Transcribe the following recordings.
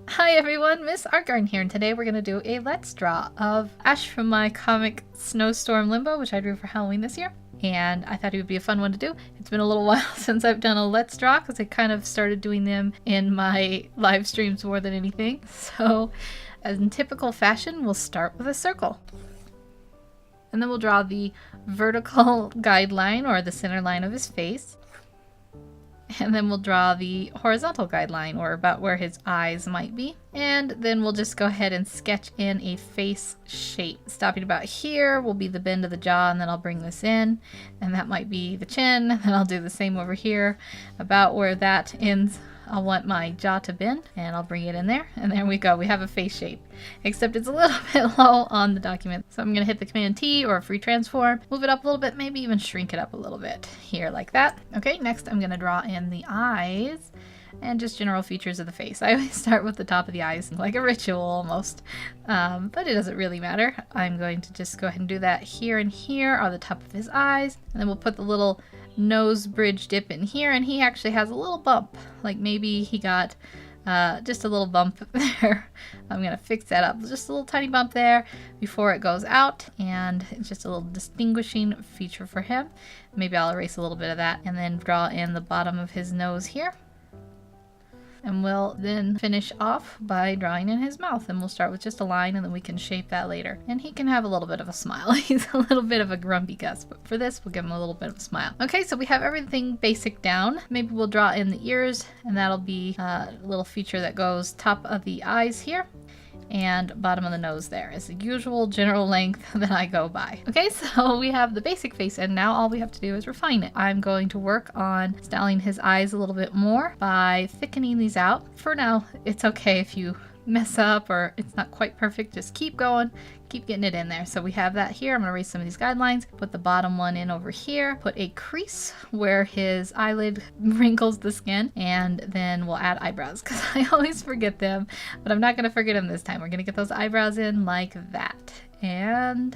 Hi everyone, Miss Art Garden here, and today we're going to do a Let's Draw of Ash from my comic Snowstorm Limbo, which I drew for Halloween this year. And I thought it would be a fun one to do. It's been a little while since I've done a Let's Draw because I kind of started doing them in my live streams more than anything. So, as in typical fashion, we'll start with a circle. And then we'll draw the vertical guideline, or the center line of his face. And then we'll draw the horizontal guideline, or about where his eyes might be. And then we'll just go ahead and sketch in a face shape. Stopping about here will be the bend of the jaw, and then I'll bring this in. And that might be the chin, and then I'll do the same over here. About where that ends, I'll want my jaw to bend, and I'll bring it in there. And there we go, we have a face shape. Except it's a little bit low on the document. So I'm going to hit the Command T or free transform, move it up a little bit, maybe even shrink it up a little bit here like that. Okay, next I'm going to draw in the eyes and just general features of the face. I always start with the top of the eyes, like a ritual almost, but it doesn't really matter. I'm going to just go ahead and do that here, and here are the top of his eyes, and then we'll put the little nose bridge dip in here, and he actually has a little bump, like maybe he got just a little bump there. I'm gonna fix that up, just a little tiny bump there before it goes out, and it's just a little distinguishing feature for him. Maybe I'll erase a little bit of that and then draw in the bottom of his nose here. And we'll then finish off by drawing in his mouth, and we'll start with just a line, and then we can shape that later. And he can have a little bit of a smile. He's a little bit of a grumpy Gus, but for this we'll give him a little bit of a smile. Okay, so we have everything basic down. Maybe we'll draw in the ears, and that'll be a little feature that goes top of the eyes here and bottom of the nose there is the usual general length that I go by. Okay, so we have the basic face, and now all we have to do is refine it. I'm going to work on styling his eyes a little bit more by thickening these out. For now, it's okay if you mess up or it's not quite perfect, just keep going, keep getting it in there. So we have that here. I'm going to erase some of these guidelines, put the bottom one in over here, put a crease where his eyelid wrinkles the skin, and then we'll add eyebrows because I always forget them, but I'm not going to forget them this time. We're going to get those eyebrows in like that, and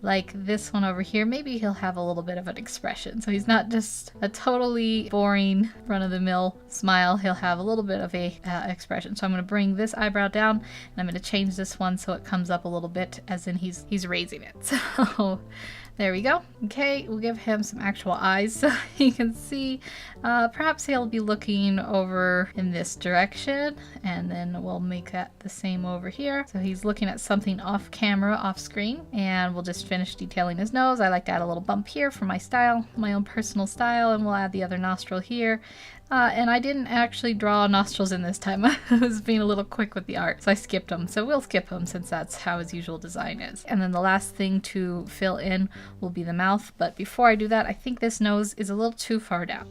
like this one over here, maybe he'll have a little bit of an expression. So he's not just a totally boring run-of-the-mill smile. He'll have a little bit of a expression. So I'm going to bring this eyebrow down, and I'm going to change this one so it comes up a little bit, as in he's raising it. So there we go. Okay, we'll give him some actual eyes so you can see. Perhaps he'll be looking over in this direction, and then we'll make that the same over here. So he's looking at something off camera, off screen, and we'll just finish detailing his nose. I like to add a little bump here for my style, my own personal style, and we'll add the other nostril here. And I didn't actually draw nostrils in this time. I was being a little quick with the art, so I skipped them. So we'll skip them since that's how his usual design is. And then the last thing to fill in will be the mouth. But before I do that, I think this nose is a little too far down.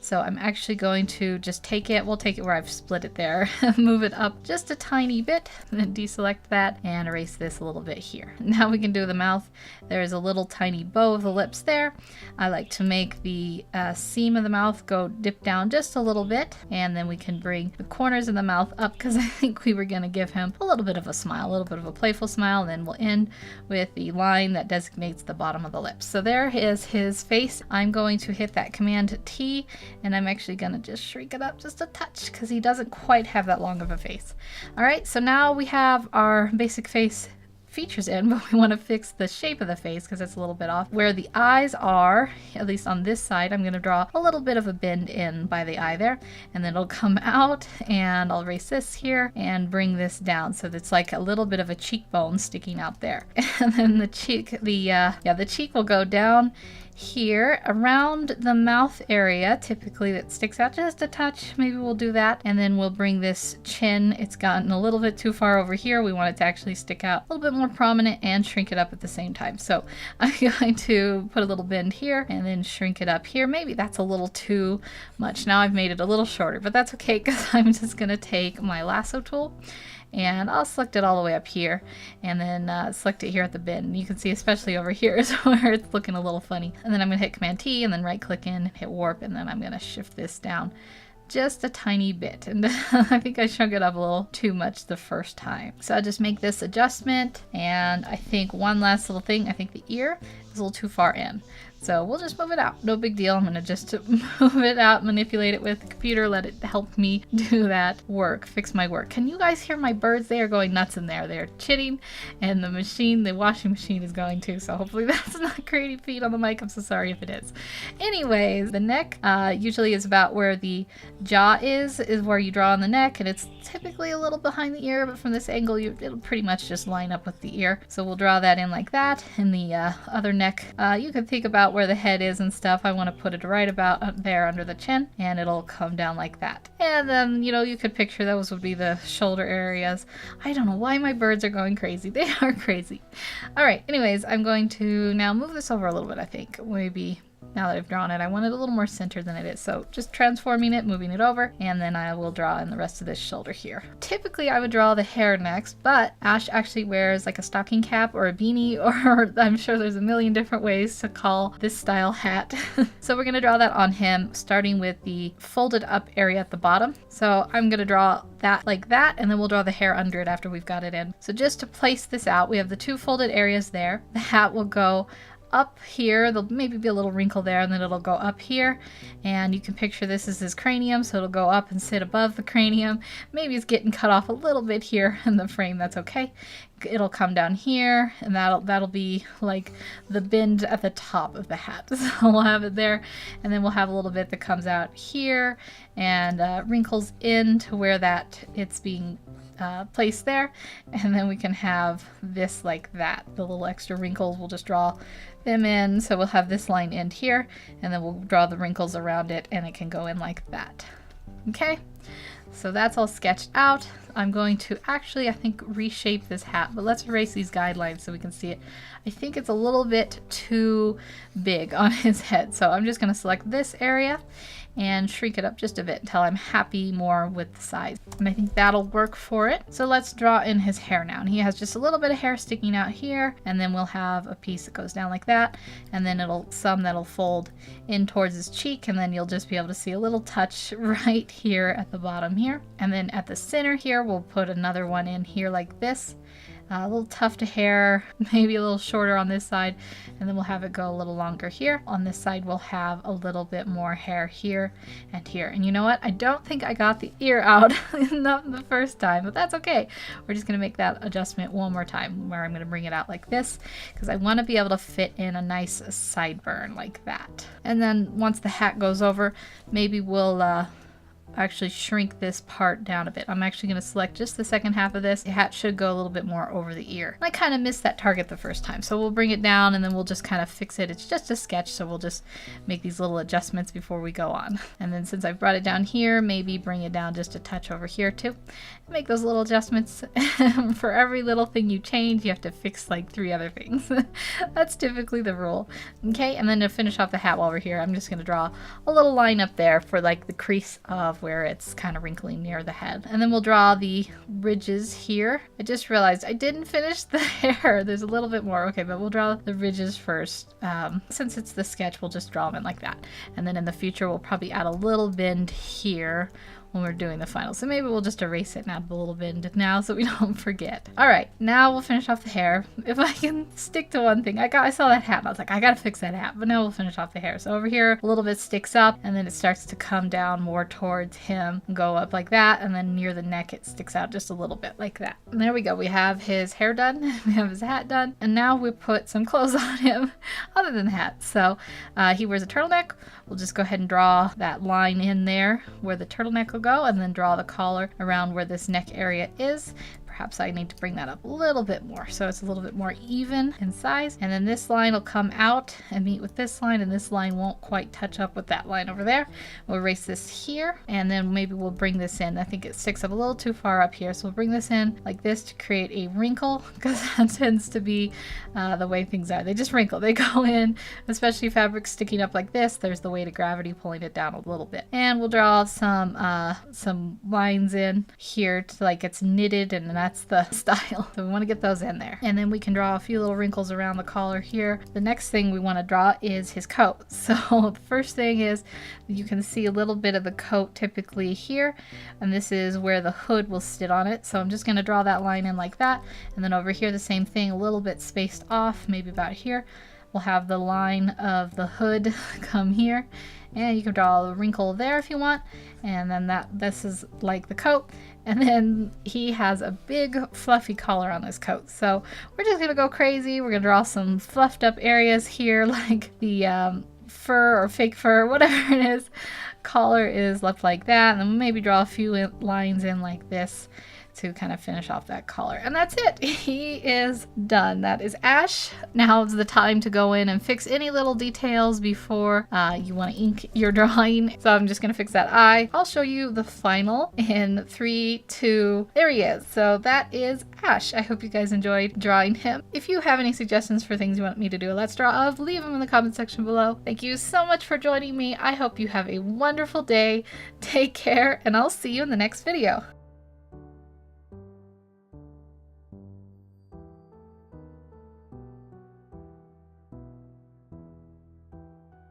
So I'm actually going to just take it, we'll take it where I've split it there, move it up just a tiny bit, and then deselect that and erase this a little bit here. Now we can do the mouth. There's a little tiny bow of the lips there. I like to make the seam of the mouth go dip down just a little bit, and then we can bring the corners of the mouth up because I think we were going to give him a little bit of a smile, a little bit of a playful smile, and then we'll end with the line that designates the bottom of the lips. So there is his face. I'm going to hit that Command T, and I'm actually gonna just shrink it up just a touch because he doesn't quite have that long of a face. Alright, so now we have our basic face features in, but we want to fix the shape of the face because it's a little bit off. Where the eyes are, at least on this side, I'm going to draw a little bit of a bend in by the eye there, and then it'll come out, and I'll erase this here and bring this down so that's like a little bit of a cheekbone sticking out there. And then the cheek, the cheek will go down here around the mouth area, typically that sticks out just a touch. Maybe we'll do that, and then we'll bring this chin. It's gotten a little bit too far over here. We want it to actually stick out a little bit more prominent and shrink it up at the same time. So I'm going to put a little bend here and then shrink it up here. Maybe that's a little too much. Now I've made it a little shorter, but that's okay because I'm just going to take my lasso tool and I'll select it all the way up here, and then select it here at the bend. And you can see especially over here is where it's looking a little funny. And then I'm going to hit Command T and then right click in, hit warp, and then I'm going to shift this down just a tiny bit. And I think I shrunk it up a little too much the first time. So I'll just make this adjustment, and I think one last little thing, I think the ear is a little too far in. So we'll just move it out. No big deal. I'm going to just move it out, manipulate it with the computer, let it help me do that work, fix my work. Can you guys hear my birds? They are going nuts in there. They're chitting, and the washing machine is going too. So hopefully that's not creating feed on the mic. I'm so sorry if it is. Anyways, the neck usually is about where the jaw is where you draw on the neck, and it's typically a little behind the ear, but from this angle it'll pretty much just line up with the ear. So we'll draw that in like that. In the other neck, you can think about where the head is and stuff. I want to put it right about there under the chin, and it'll come down like that. And then, you know, you could picture those would be the shoulder areas. I don't know why my birds are going crazy. They are crazy. All right, anyways, I'm going to now move this over a little bit. I think maybe now that I've drawn it, I want it a little more centered than it is. So just transforming it, moving it over, and then I will draw in the rest of this shoulder here. Typically I would draw the hair next, but Ash actually wears like a stocking cap or a beanie, or I'm sure there's a million different ways to call this style hat. So we're gonna draw that on him, starting with the folded up area at the bottom. So I'm gonna draw that like that, and then we'll draw the hair under it after we've got it in. So just to place this out, we have the two folded areas there. The hat will go up here, there'll maybe be a little wrinkle there, and then it'll go up here, and you can picture this as his cranium, so it'll go up and sit above the cranium. Maybe it's getting cut off a little bit here in the frame, that's okay. It'll come down here, and that'll be like the bend at the top of the hat. So we'll have it there, and then we'll have a little bit that comes out here and wrinkles in to where that it's being placed there, and then we can have this like that. The little extra wrinkles, we'll just draw them in, so we'll have this line end here, and then we'll draw the wrinkles around it, and it can go in like that. Okay, so that's all sketched out. I'm going to actually, I think, reshape this hat, but let's erase these guidelines so we can see it. I think it's a little bit too big on his head, so I'm just going to select this area and shrink it up just a bit until I'm happy more with the size. And I think that'll work for it. So let's draw in his hair now. And he has just a little bit of hair sticking out here, and then we'll have a piece that goes down like that, and then some that'll fold in towards his cheek, and then you'll just be able to see a little touch right here at the bottom here. And then at the center here, we'll put another one in here like this. A little tuft of hair, maybe a little shorter on this side, and then we'll have it go a little longer here. On this side we'll have a little bit more hair here and here. And you know what? I don't think I got the ear out enough the first time, but that's okay. We're just going to make that adjustment one more time, where I'm going to bring it out like this, because I want to be able to fit in a nice sideburn like that. And then once the hat goes over, maybe we'll actually shrink this part down a bit. I'm actually going to select just the second half of this. The hat should go a little bit more over the ear. I kind of missed that target the first time, so we'll bring it down, and then we'll just kind of fix it. It's just a sketch, so we'll just make these little adjustments before we go on. And then since I've brought it down here, maybe bring it down just a touch over here too. Make those little adjustments. For every little thing you change, you have to fix like 3 other things. That's typically the rule. Okay, and then to finish off the hat while we're here, I'm just going to draw a little line up there for like the crease of where it's kind of wrinkling near the head. And then we'll draw the ridges here. I just realized I didn't finish the hair. There's a little bit more. Okay, but we'll draw the ridges first. Since it's the sketch, we'll just draw them in like that. And then in the future, we'll probably add a little bend here when we're doing the final. So maybe we'll just erase it and add a little bit now so we don't forget. All right, now we'll finish off the hair. If I can stick to one thing, I saw that hat and I was like, I gotta fix that hat, but now we'll finish off the hair. So over here, a little bit sticks up, and then it starts to come down more towards him, go up like that, and then near the neck, it sticks out just a little bit like that. And there we go. We have his hair done, we have his hat done, and now we put some clothes on him other than the hat. So he wears a turtleneck. We'll just go ahead and draw that line in there where the turtleneck will go, and then draw the collar around where this neck area is. Perhaps I need to bring that up a little bit more so it's a little bit more even in size. And then this line will come out and meet with this line, and this line won't quite touch up with that line over there. We'll erase this here, and then maybe we'll bring this in. I think it sticks up a little too far up here, so we'll bring this in like this to create a wrinkle, because that tends to be the way things are. They just wrinkle. They go in, especially fabric sticking up like this. There's the weight of gravity pulling it down a little bit. And we'll draw some lines in here to like it's knitted, and that's the style. So we want to get those in there. And then we can draw a few little wrinkles around the collar here. The next thing we want to draw is his coat. So the first thing is you can see a little bit of the coat typically here, and this is where the hood will sit on it. So I'm just going to draw that line in like that, and then over here the same thing, a little bit spaced off, maybe about here. we'll have the line of the hood come here, and you can draw a wrinkle there if you want, and then this is like the coat, and then he has a big fluffy collar on his coat. So we're just gonna go crazy. We're gonna draw some fluffed up areas here, like the fur or fake fur, whatever it is. Collar is left like that, and then maybe draw a few lines in like this to kind of finish off that collar. And that's it. He is done. That is Ash. Now is the time to go in and fix any little details before you want to ink your drawing. So I'm just going to fix that eye. I'll show you the final in 3, 2, there he is. So that is Ash. I hope you guys enjoyed drawing him. If you have any suggestions for things you want me to do a Let's Draw of, leave them in the comment section below. Thank you so much for joining me. I hope you have a wonderful day. Take care, and I'll see you in the next video.